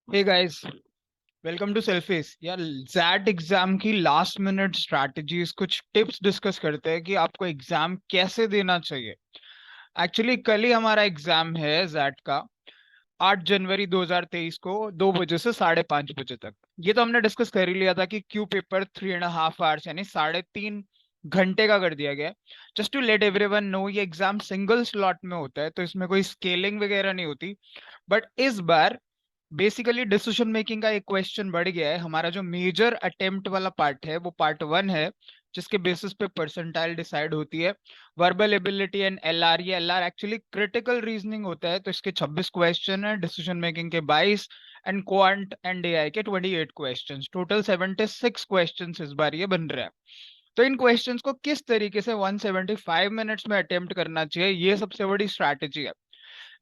Hey guys, welcome to selfish. यार, XAT exam की last minute strategies, कुछ tips discuss करते हैं कि आपको एग्जाम कैसे देना चाहिए। एक्चुअली कल ही हमारा एग्जाम है जैट का, 8 जनवरी 2023 को 2 बजे से 5:30 बजे तक। ये तो हमने डिस्कस कर ही लिया था कि क्यू पेपर 3.5 आवर्स यानी 3.5 घंटे का कर दिया गया है। Just to let everyone know, ये एग्जाम सिंगल स्लॉट में होता है, तो इसमें कोई स्केलिंग वगैरह नहीं होती। बट इस बार बेसिकली डिसीजन मेकिंग का एक क्वेश्चन बढ़ गया है। हमारा जो मेजर अटेम्प्ट वाला पार्ट है वो पार्ट 1 है, जिसके बेसिस पे परसेंटाइल डिसाइड होती है। वर्बल एबिलिटी एंड एलआर, ये एलआर एक्चुअली क्रिटिकल रीजनिंग होता है, तो इसके 26 क्वेश्चन है, डिसीजन मेकिंग के 22, एंड क्वांट एंड एआई के 28 क्वेश्चंस। टोटल 76 क्वेश्चंस इस बार ये बन रहा है। तो इन क्वेश्चंस को किस तरीके से 175 मिनट्स में अटेम्प्ट करना चाहिए, ये सबसे बड़ी स्ट्रैटेजी है।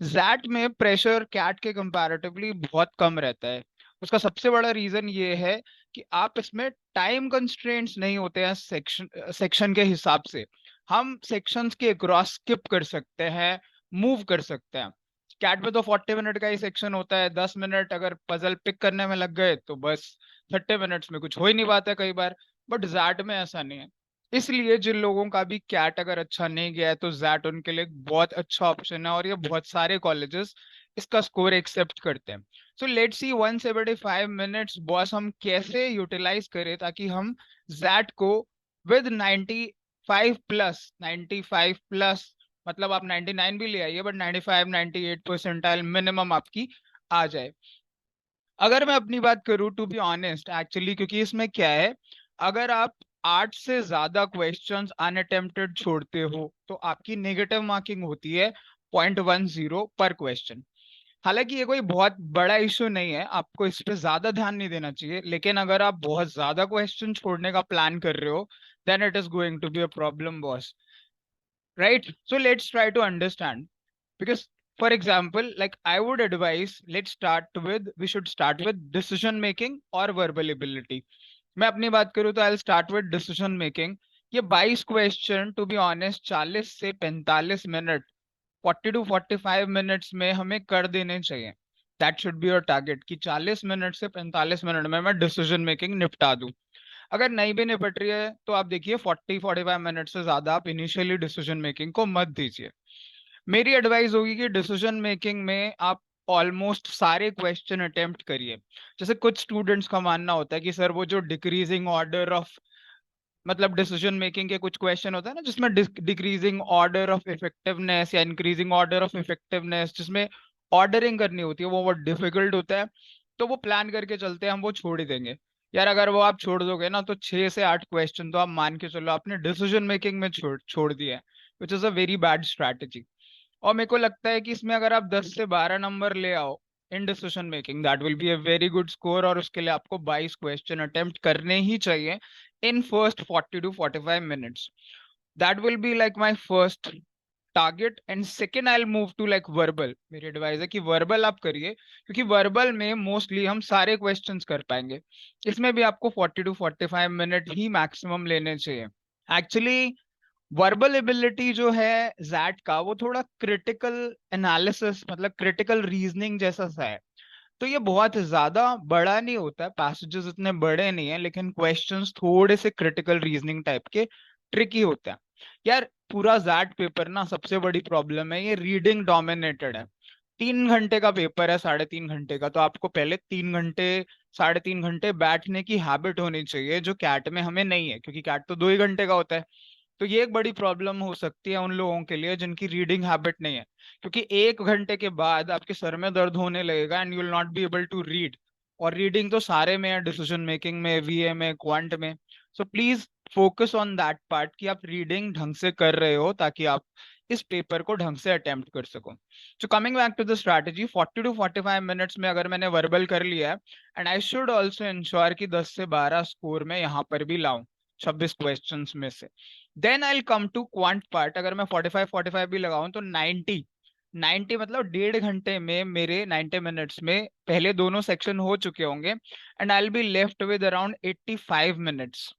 जैट में प्रेशर कैट के कंपैरेटिवली बहुत कम रहता है। उसका सबसे बड़ा रीजन ये है कि आप इसमें टाइम कंस्ट्रेंट्स नहीं होते हैं। सेक्शन सेक्शन के हिसाब से हम सेक्शंस के क्रॉस स्किप कर सकते हैं, मूव कर सकते हैं। कैट में तो 40 मिनट का ही सेक्शन होता है, 10 मिनट अगर पजल पिक करने में लग गए तो बस 30 मिनट्स में कुछ हो ही नहीं पाता कई बार। बट जैट में ऐसा नहीं है। इसलिए जिन लोगों का भी कैट अगर अच्छा नहीं गया है तो जैट उनके लिए एक बहुत अच्छा ऑप्शन है, और ये बहुत सारे कॉलेजेस इसका स्कोर एक्सेप्ट करते हैं। So let's see 175 minutes boss हम कैसे यूटिलाइज करें ताकि हम जैट को विद 95 प्लस मतलब आप 99 भी ले आइए, बट 95 98 परसेंटाइल मिनिमम आपकी आ जाए। अगर मैं अपनी बात करूं, टू बी ऑनेस्ट एक्चुअली, क्योंकि इसमें क्या है, अगर आप 8 से ज्यादा क्वेश्चंस अनअटेम्प्टेड छोड़ते हो तो आपकी नेगेटिव मार्किंग होती है 0.10 पर क्वेश्चन। हालांकि ये कोई बहुत बड़ा इशू नहीं है, आपको इस पे ज्यादा ध्यान नहीं देना चाहिए, लेकिन अगर आप बहुत ज्यादा क्वेश्चन छोड़ने का प्लान कर रहे हो then it is going to be a problem boss, right? So let's try to understand, because for example, like I would advise, we should start with decision making or verbal ability. मैं अपनी बात करूँ तो I'll start with decision making. ये 22 question to be honest 40 से 45 minute, 40 to 45 minutes में हमें कर देने चाहिए। That should be your target कि 40 मिनट से 45 मिनट में मैं डिसीजन मेकिंग निपटा दूं। अगर नहीं भी निपट रही है तो आप देखिए 40 45 मिनट से ज्यादा आप इनिशियली डिसीजन मेकिंग को मत दीजिए। मेरी एडवाइस होगी कि डिसीजन मेकिंग में आप ऑलमोस्ट सारे क्वेश्चन अटेम्प्ट करिए। जैसे कुछ स्टूडेंट्स का मानना होता है कि सर वो जो डिक्रीजिंग ऑर्डर ऑफ, मतलब डिसीजन मेकिंग के कुछ क्वेश्चन होता है ना जिसमें डिक्रीजिंग ऑर्डर ऑफ इफेक्टिवनेस या इंक्रीजिंग ऑर्डर ऑफ इफेक्टिवनेस, जिसमें ऑर्डरिंग करनी होती है, वो बहुत डिफिकल्ट होता है। तो वो प्लान करके चलते हैं, हम वो छोड़ ही देंगे। यार अगर वो आप छोड़ दोगे ना तो 6 से 8 क्वेश्चन तो आप मान के चलो आपने डिसीजन मेकिंग में छोड़ छोड़ दिया है, which is a very bad strategy. और मेरे को लगता है कि इसमें अगर आप 10 से 12 नंबर ले आओ in decision making, that will be a very good score, और उसके लिए आपको 22 क्वेश्चन अटेम्प्ट करने ही चाहिए in first 40 to 45 minutes. That will be like my first target, and second I move to like verbal. मेरी एडवाइस है कि वर्बल आप करिए, क्योंकि वर्बल में मोस्टली हम सारे क्वेश्चंस कर पाएंगे। इसमें भी आपको 40 to 45 मिनट ही मैक्सिमम लेने चाहिए। एक्चुअली वर्बल एबिलिटी जो है जैट का, वो थोड़ा क्रिटिकल एनालिसिस मतलब क्रिटिकल रीजनिंग जैसा सा है। तो ये बहुत ज्यादा बड़ा नहीं होता है, पैसेजेस इतने बड़े नहीं है, लेकिन क्वेश्चंस थोड़े से क्रिटिकल रीजनिंग टाइप के ट्रिकी होते हैं। यार पूरा जैट पेपर ना, सबसे बड़ी प्रॉब्लम है ये रीडिंग डोमिनेटेड है। 3 घंटे का पेपर है, 3.5 घंटे का, तो आपको पहले 3 घंटे 3.5 घंटे बैठने की हैबिट होनी चाहिए, जो कैट में हमें नहीं है, क्योंकि कैट तो 2 ही घंटे का होता है। तो ये एक बड़ी प्रॉब्लम हो सकती है उन लोगों के लिए जिनकी रीडिंग हैबिट नहीं है, क्योंकि 1 घंटे के बाद आपके सर में दर्द होने लगेगा and you will not be able to read. और रीडिंग तो सारे में है, डिसीजन मेकिंग में, वीए में, क्वांट में। So please focus on that part कि आप रीडिंग ढंग से कर रहे हो ताकि आप इस पेपर को ढंग से अटेम्प्ट कर सको। So coming back to the strategy, 40 to 45 minutes में अगर मैंने वर्बल कर लिया है, and I should also ensure कि 10 से 12 स्कोर में यहाँ पर भी लाऊं 26 क्वेश्चंस में से। Then I come to quant part. अगर मैं 45 45 भी लगाऊं तो 90 मतलब 1.5 घंटे में मेरे 90 मिनट्स में पहले दोनों सेक्शन हो चुके होंगे, and I will be left with around 85 minutes.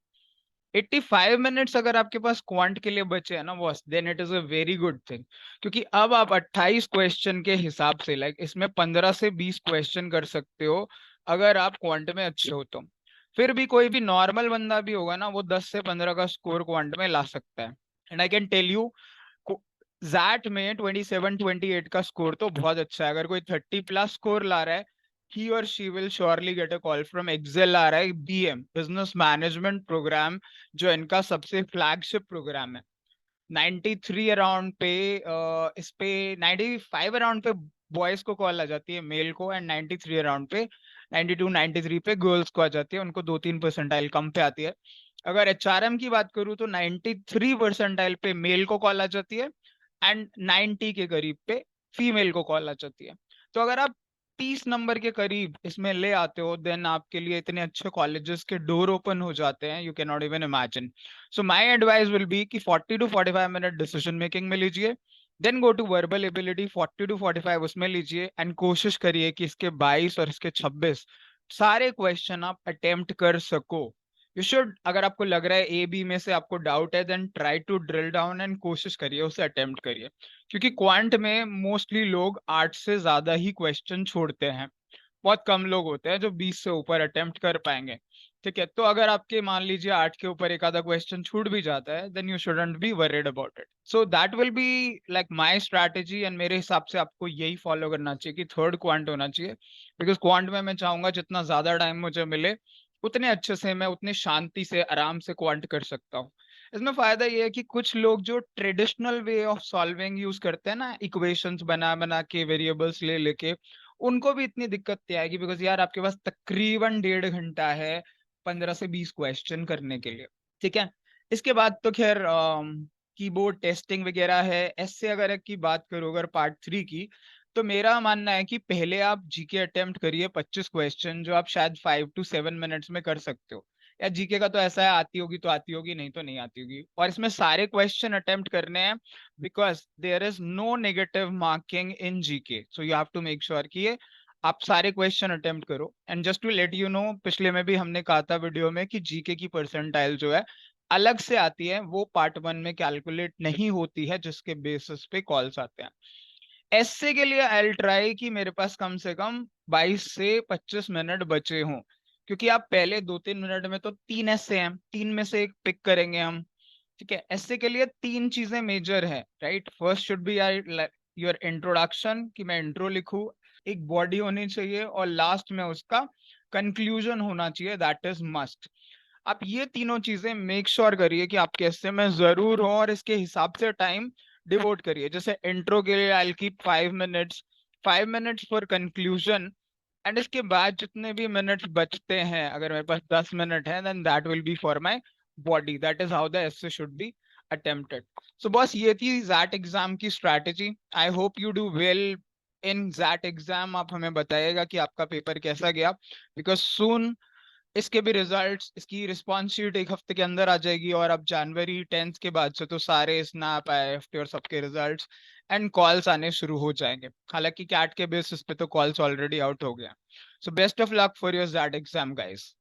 85 minutes अगर आपके पास क्वांट के लिए बचे हैं ना boss, then it is a very good thing, क्योंकि अब आप 28 क्वेश्चन के हिसाब से, लाइक इसमें 15 से 20 क्वेश्चन कर सकते हो अगर आप क्वांट में अच्छे हो तो। फिर भी कोई भी नॉर्मल बंदा भी होगा ना, वो 10 से 15 का स्कोर क्वांट में ला सकता है। And I can tell you, XAT में 27-28 का स्कोर तो बहुत अच्छा है। अगर कोई 30 प्लस स्कोर ला रहा है, he or she will surely get a call from Excel. आ रहा है बीएम, बिजनेस मैनेजमेंट प्रोग्राम, जो इनका सबसे फ्लैगशिप प्रोग्राम है। 93 अराउंड पे इस पे 95 अराउंड पे बॉयज को कॉल आ जाती है, मेल को, एंड 93 अराउंड पे, 92 93 पे गर्ल्स को आ जाती है, उनको 2-3 परसेंटाइल कम पे आती है। अगर एचआरएम की बात करूं तो 93 परसेंटाइल पे मेल को कॉल आ जाती है, एंड 90 के करीब पे फीमेल को कॉल आ जाती है। तो अगर आप 30 नंबर के करीब इसमें ले आते हो, देन आपके लिए इतने अच्छे कॉलेजेस के डोर ओपन हो जाते हैं, you can not even imagine. So my advice will be कि 40 to 45 मिनट डिसीजन मेकिंग में लीजिए, then go to verbal ability 40 to 45 उसमें लीजिए, एंड कोशिश करिए कि इसके 22 और इसके 26 सारे क्वेश्चन आप अटेम्प्ट कर सको। यू शुड, अगर आपको लग रहा है ए बी में से आपको डाउट है, then try to drill down and कोशिश करिए उसे अटेम्प्ट करिए, क्योंकि क्वांट में मोस्टली लोग 8 से ज्यादा ही क्वेश्चन छोड़ते हैं। बहुत कम लोग होते हैं जो 20 से ऊपर अटेम्प्ट कर पाएंगे। ठीक है, तो अगर आपके मान लीजिए 8 के ऊपर एक आधा क्वेश्चन छूट भी जाता है, then you shouldn't be worried about it. So that will be like my strategy, and मेरे हिसाब से आपको यही फॉलो करना चाहिए कि थर्ड क्वांट होना चाहिए, बिकॉज क्वांट में मैं चाहूंगा जितना ज्यादा टाइम मुझे मिले, उतने अच्छे से मैं उतनी शांति से आराम से क्वांट कर सकता हूँ। इसमें फायदा ये है कि कुछ लोग जो traditional way of solving use करते हैं ना, इक्वेशंस बना बना के, वेरिएबल्स ले लेके, उनको भी इतनी दिक्कत नहीं आएगी, बिकॉज यार आपके पास तकरीबन 1.5 घंटा है 15 से 20 क्वेश्चन करने के लिए। ठीक है, इसके बाद तो खैर कीबोर्ड टेस्टिंग वगैरह है। ऐसे अगर की बात करो, अगर पार्ट 3 की, तो मेरा मानना है कि पहले आप जीके अटेम्प्ट करिए 25 क्वेश्चन, जो आप शायद 5 to 7 मिनट्स में कर सकते हो। या जीके का तो ऐसा है, आती होगी तो आती होगी, नहीं तो नहीं आती होगी, और इसमें सारे क्वेश्चन अटेम्प्ट करने हैं, because there is no negative marking in GK, so you have to make sure कि ये आप सारे क्वेश्चन अटेम्प्ट करो। And just to let you know, पिछले में भी हमने कहा था वीडियो में कि जीके की परसेंटाइल जो है अलग से आती है, वो पार्ट 1 में कैलकुलेट नहीं होती है, जिसके बेसिस पे कॉल्स आते हैं। एसए के लिए आई ट्राई कि मेरे पास कम से कम 22 से 25 मिनट बचे हों, क्योंकि आप पहले 2-3 मिनट में तो 3 एसए हैं, 3 में से एक पिक करेंगे हम। ठीक है, एसए के लिए 3 चीजें मेजर है, right. First should be your introduction, कि मैं इंट्रो लिखूं, एक बॉडी होनी चाहिए, और लास्ट में उसका कंक्लूजन होना चाहिए, दैट इज मस्ट। आप ये तीनों चीजें मेक श्योर करिए कि आपके एस्से में जरूर हो, और इसके हिसाब से टाइम डिवोट करिए। जैसे इंट्रो के लिए I keep 5 minutes, 5 minutes for conclusion, and इसके बाद जितने भी मिनट्स बचते हैं, अगर मेरे पास 10 मिनट है, then that will be for my body. That is how the essay should be attempted. So बस ये थी जैट एग्जाम की strategy. I hope you do well in JAT exam. आप हमें बताइएगा कि आपका पेपर कैसा गया, बिकॉज सून इसके भी रिजल्ट्स, इसकी रिस्पॉन्स शीट एक हफ्ते के अंदर आ जाएगी, और अब जनवरी 10th के बाद से तो सारे स्नैप, आईएफटी और सबके रिजल्ट्स एंड कॉल्स आने शुरू हो जाएंगे। हालांकि कैट के बेसिस पे तो कॉल्स ऑलरेडी आउट हो गया। So best of luck for your that exam guys.